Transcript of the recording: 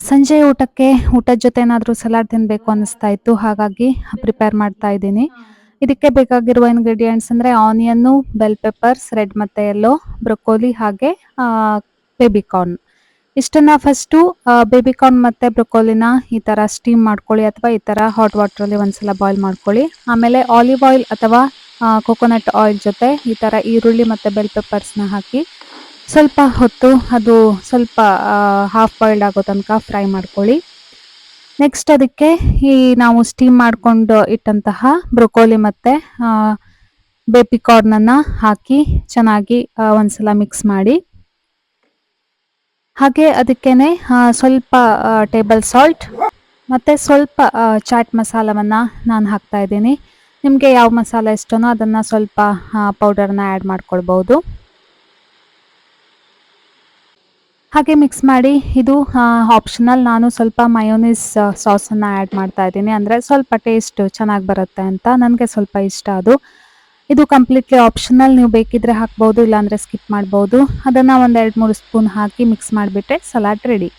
ಸಂಜೆ ಊಟಕ್ಕೆ ಊಟದ ಜೊತೆ ಏನಾದರೂ ಸಲಾಡ್ ತಿನ್ನಬೇಕು ಅನ್ನಿಸ್ತಾ ಇತ್ತು. ಹಾಗಾಗಿ ಪ್ರಿಪೇರ್ ಮಾಡ್ತಾ ಇದ್ದೀನಿ. ಇದಕ್ಕೆ ಬೇಕಾಗಿರುವ ಇಂಗ್ರೀಡಿಯೆಂಟ್ಸ್ ಅಂದರೆ ಆನಿಯನ್ನು, ಬೆಲ್ ಪೆಪ್ಪರ್ಸ್, ರೆಡ್ ಮತ್ತು ಯೆಲ್ಲೋ, ಬ್ರೊಕೋಲಿ ಹಾಗೆ ಬೇಬಿ ಕಾರ್ನ್. ಇಷ್ಟನ್ನ ಫಸ್ಟು ಬೇಬಿ ಕಾರ್ನ್ ಮತ್ತು ಬ್ರೊಕೋಲಿನ ಈ ಥರ ಸ್ಟೀಮ್ ಮಾಡ್ಕೊಳ್ಳಿ ಅಥವಾ ಈ ಥರ ಹಾಟ್ ವಾಟ್ರಲ್ಲಿ ಒಂದ್ಸಲ ಬಾಯ್ಲ್ ಮಾಡ್ಕೊಳ್ಳಿ. ಆಮೇಲೆ ಆಲಿವ್ ಆಯಿಲ್ ಅಥವಾ ಕೊಕೊನಟ್ ಆಯಿಲ್ ಜೊತೆ ಈ ಥರ ಈರುಳ್ಳಿ ಮತ್ತು ಬೆಲ್ ಪೆಪ್ಪರ್ಸ್ನ ಹಾಕಿ ಸ್ವಲ್ಪ ಹೊತ್ತು ಅದು ಸ್ವಲ್ಪ ಹಾಫ್ ಬಾಯ್ಲ್ಡ್ ಆಗೋ ತನಕ ಫ್ರೈ ಮಾಡ್ಕೊಳ್ಳಿ. ನೆಕ್ಸ್ಟ್ ಅದಕ್ಕೆ ಈ ನಾವು ಸ್ಟೀಮ್ ಮಾಡ್ಕೊಂಡು ಇಟ್ಟಂತಹ ಬ್ರೊಕೋಲಿ ಮತ್ತು ಬೇಬಿ ಕಾರ್ನನ್ನು ಹಾಕಿ ಚೆನ್ನಾಗಿ ಒಂದ್ಸಲ ಮಿಕ್ಸ್ ಮಾಡಿ. ಹಾಗೆ ಅದಕ್ಕೇನೆ ಸ್ವಲ್ಪ ಟೇಬಲ್ ಸಾಲ್ಟ್ ಮತ್ತು ಸ್ವಲ್ಪ ಚಾಟ್ ಮಸಾಲವನ್ನು ನಾನು ಹಾಕ್ತಾ ಇದ್ದೀನಿ. ನಿಮಗೆ ಯಾವ ಮಸಾಲೆ ಇಷ್ಟನೋ ಅದನ್ನು ಸ್ವಲ್ಪ ಪೌಡರ್ನ ಆ್ಯಡ್ ಮಾಡ್ಕೊಳ್ಬೋದು. ಹಾಗೆ ಮಿಕ್ಸ್ ಮಾಡಿ. ಇದು ಆಪ್ಷನಲ್. ನಾನು ಸ್ವಲ್ಪ ಮಯೋನೀಸ್ ಸಾಸನ್ನು ಆ್ಯಡ್ ಮಾಡ್ತಾ ಇದ್ದೀನಿ, ಅಂದರೆ ಸ್ವಲ್ಪ ಟೇಸ್ಟ್ ಚೆನ್ನಾಗಿ ಬರುತ್ತೆ ಅಂತ. ನನಗೆ ಸ್ವಲ್ಪ ಇಷ್ಟ ಅದು. ಇದು ಕಂಪ್ಲೀಟ್ಲಿ ಆಪ್ಷನಲ್. ನೀವು ಬೇಕಿದ್ರೆ ಹಾಕ್ಬೋದು, ಇಲ್ಲಾಂದರೆ ಸ್ಕಿಪ್ ಮಾಡ್ಬೋದು. ಅದನ್ನು ಒಂದು 2-3 ಸ್ಪೂನ್ ಹಾಕಿ ಮಿಕ್ಸ್ ಮಾಡಿಬಿಟ್ರೆ ಸಲಾಡ್ ರೆಡಿ.